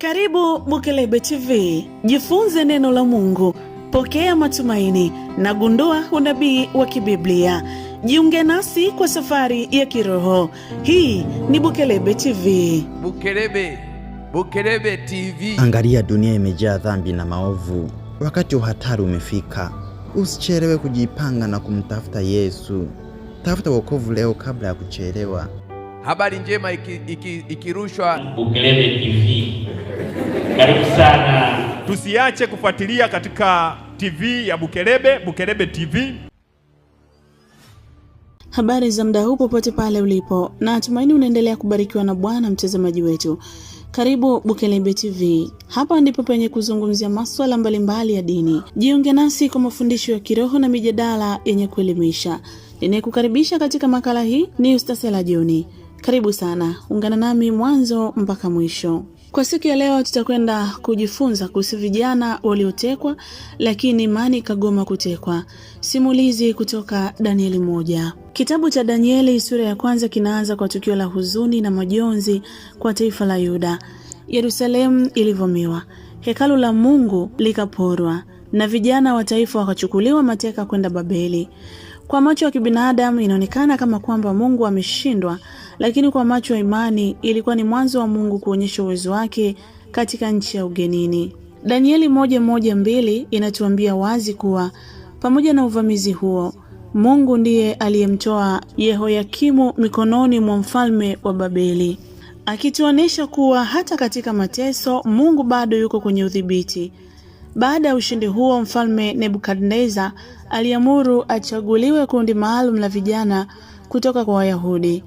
Karibu Bukelebe TV, jifunze neno la Mungu, pokea matumaini na gundua unabii wa kibiblia. Jiunge nasi kwa safari ya kiroho. Hii ni Bukelebe TV. Bukelebe TV. Angalia, dunia imejaa dhambi na maovu. Wakati wa hatari umefika. Usichelewe kujipanga na kumtafuta Yesu. Tafuta wokovu leo kabla ya kuchelewa. Habari njema ikirushwa Bukelebe TV. Karibu sana. Tusiache kufuatilia katika TV ya Bukelebe TV. Habari za muda huu popote pale ulipo, na tumaini unaendelea kubarikiwa na Bwana mtazamaji wetu. Karibu Bukelebe TV. Hapa ndipo penye kuzungumzia masuala mbalimbali ya dini. Jiunge nasi kwa mafundisho ya kiroho na mijadala yenye kuelimisha. Ninayekukaribisha katika makala hii ni Ustasela Joni. Karibu sana, ungana nami mwanzo mpaka mwisho. Kwa siku ya leo tutakwenda kujifunza kuhusu vijana waliotekwa lakini imani ikagoma kutekwa. Simulizi kutoka Danieli 1. Kitabu cha Danieli sura ya kwanza kinaanza kwa tukio la huzuni na majonzi kwa taifa la Yuda. Yerusalemu ilivamiwa, hekalu la Mungu likaporwa, na vijana wa taifa wakachukuliwa mateka kwenda Babeli. Kwa macho ya kibinadamu inaonekana kama kwamba Mungu ameshindwa, lakini kwa macho ya imani ilikuwa ni mwanzo wa Mungu kuonyesha uwezo wake katika nchi ya ugenini. Danieli 1:2 inatuambia wazi kuwa pamoja na uvamizi huo, Mungu ndiye aliyemtoa Yehoyakimu mikononi mwa mfalme wa Babeli, akituonesha kuwa hata katika mateso Mungu bado yuko kwenye udhibiti. Baada ya ushindi huo, mfalme Nebukadneza aliamuru achaguliwe kundi maalum la vijana kutoka kwa Wayahudi.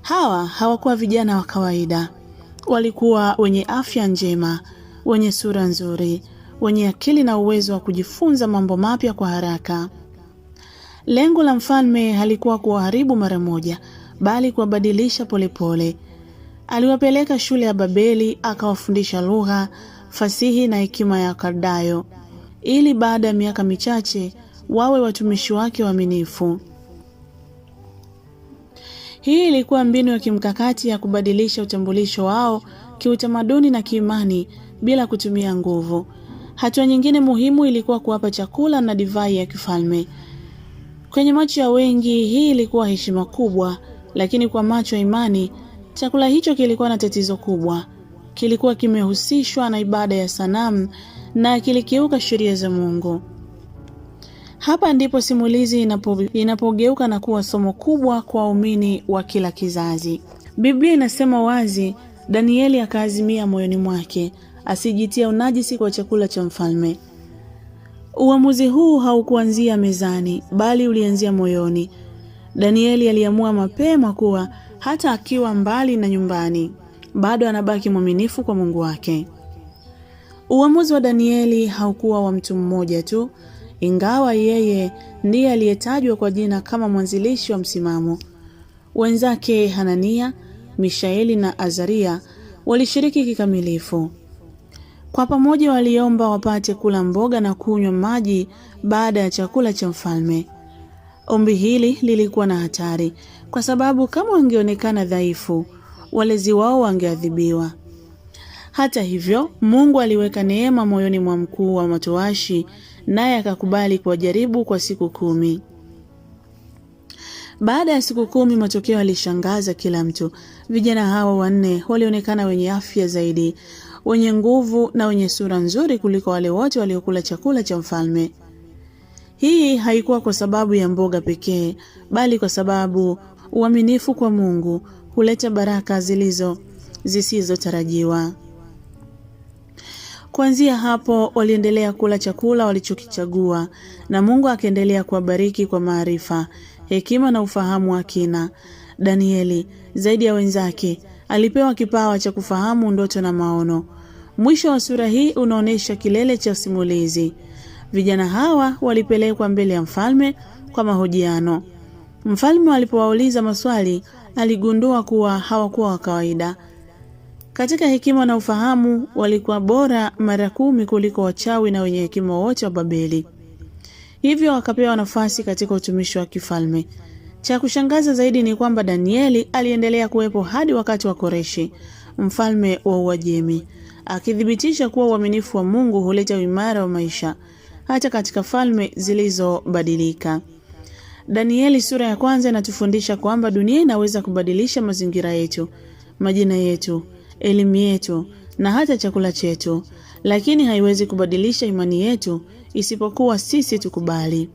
Hawa hawakuwa vijana wa kawaida. Walikuwa wenye afya njema, wenye sura nzuri, wenye akili na uwezo wa kujifunza mambo mapya kwa haraka. Lengo la mfalme halikuwa kuwaharibu mara moja, bali kuwabadilisha polepole. Aliwapeleka shule ya Babeli, akawafundisha lugha, fasihi na hekima ya Kaldayo, ili baada ya miaka michache wawe watumishi wake waaminifu. Hii ilikuwa mbinu ya kimkakati ya kubadilisha utambulisho wao kiutamaduni na kiimani bila kutumia nguvu. Hatua nyingine muhimu ilikuwa kuwapa chakula na divai ya kifalme. Kwenye macho ya wengi hii ilikuwa heshima kubwa, lakini kwa macho ya imani chakula hicho kilikuwa na tatizo kubwa. Kilikuwa kimehusishwa na ibada ya sanamu na kilikiuka sheria za Mungu. Hapa ndipo simulizi inapogeuka na kuwa somo kubwa kwa waumini wa kila kizazi. Biblia inasema wazi, Danieli akaazimia moyoni mwake asijitia unajisi kwa chakula cha mfalme. Uamuzi huu haukuanzia mezani, bali ulianzia moyoni. Danieli aliamua mapema kuwa hata akiwa mbali na nyumbani, bado anabaki mwaminifu kwa Mungu wake. Uamuzi wa Danieli haukuwa wa mtu mmoja tu, ingawa yeye ndiye aliyetajwa kwa jina kama mwanzilishi wa msimamo. Wenzake Hanania, Mishaeli na Azaria walishiriki kikamilifu. Kwa pamoja waliomba wapate kula mboga na kunywa maji baada ya chakula cha mfalme. Ombi hili lilikuwa na hatari, kwa sababu kama wangeonekana dhaifu, walezi wao wangeadhibiwa. Hata hivyo, Mungu aliweka neema moyoni mwa mkuu wa matowashi, naye akakubali kuwajaribu kwa siku 10. Baada ya siku 10, matokeo yalishangaza kila mtu. Vijana hawa 4 walionekana wenye afya zaidi, wenye nguvu na wenye sura nzuri kuliko wale wote waliokula chakula cha mfalme. Hii haikuwa kwa sababu ya mboga pekee, bali kwa sababu uaminifu kwa Mungu huleta baraka zisizotarajiwa. Kuanzia hapo waliendelea kula chakula walichokichagua, na Mungu akaendelea kuwabariki kwa maarifa, hekima na ufahamu wa kina. Danieli, zaidi ya wenzake, alipewa kipawa cha kufahamu ndoto na maono. Mwisho wa sura hii unaonesha kilele cha simulizi. Vijana hawa walipelekwa mbele ya mfalme kwa mahojiano. Mfalme alipowauliza maswali, aligundua kuwa hawakuwa wa kawaida. Katika hekima na ufahamu walikuwa bora mara 10 kuliko wachawi na wenye hekima wote wa Babeli. Hivyo wakapewa nafasi katika utumishi wa kifalme. Cha kushangaza zaidi ni kwamba Danieli aliendelea kuwepo hadi wakati wa Koreshi, mfalme wa Uajemi. akithibitisha kuwa uaminifu wa Mungu huleta uimara wa maisha hata katika falme zilizobadilika. Danieli sura ya 1 inatufundisha kwamba dunia inaweza kubadilisha mazingira yetu, majina yetu, elimu yetu na hata chakula chetu, lakini haiwezi kubadilisha imani yetu isipokuwa sisi tukubali.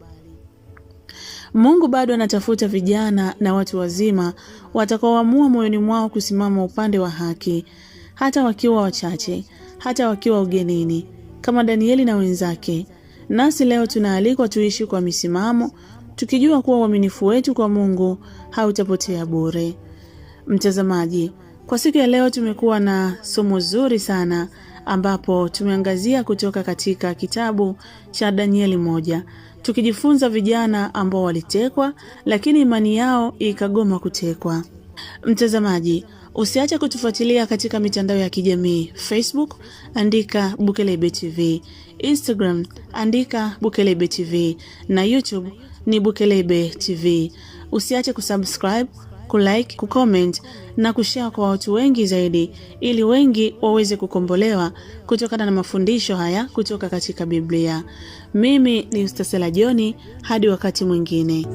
Mungu bado anatafuta vijana na watu wazima watakaoamua moyoni mwao kusimama upande wa haki, hata wakiwa wachache, hata wakiwa ugenini, kama Danieli na wenzake. Nasi leo tunaalikwa tuishi kwa misimamo, tukijua kuwa uaminifu wetu kwa Mungu hautapotea bure. Mtazamaji, kwa siku ya leo tumekuwa na somo zuri sana ambapo tumeangazia kutoka katika kitabu cha Danieli 1, tukijifunza vijana ambao walitekwa lakini imani yao ikagoma kutekwa. Mtazamaji, usiache kutufuatilia katika mitandao ya kijamii. Facebook andika Bukelebe TV, Instagram andika Bukelebe TV na YouTube ni Bukelebe TV. Usiache kusubscribe, kulike, kucomment na kushare kwa watu wengi zaidi ili wengi waweze kukombolewa kutokana na mafundisho haya kutoka katika Biblia. Mimi ni Ustasela Joni, hadi wakati mwingine.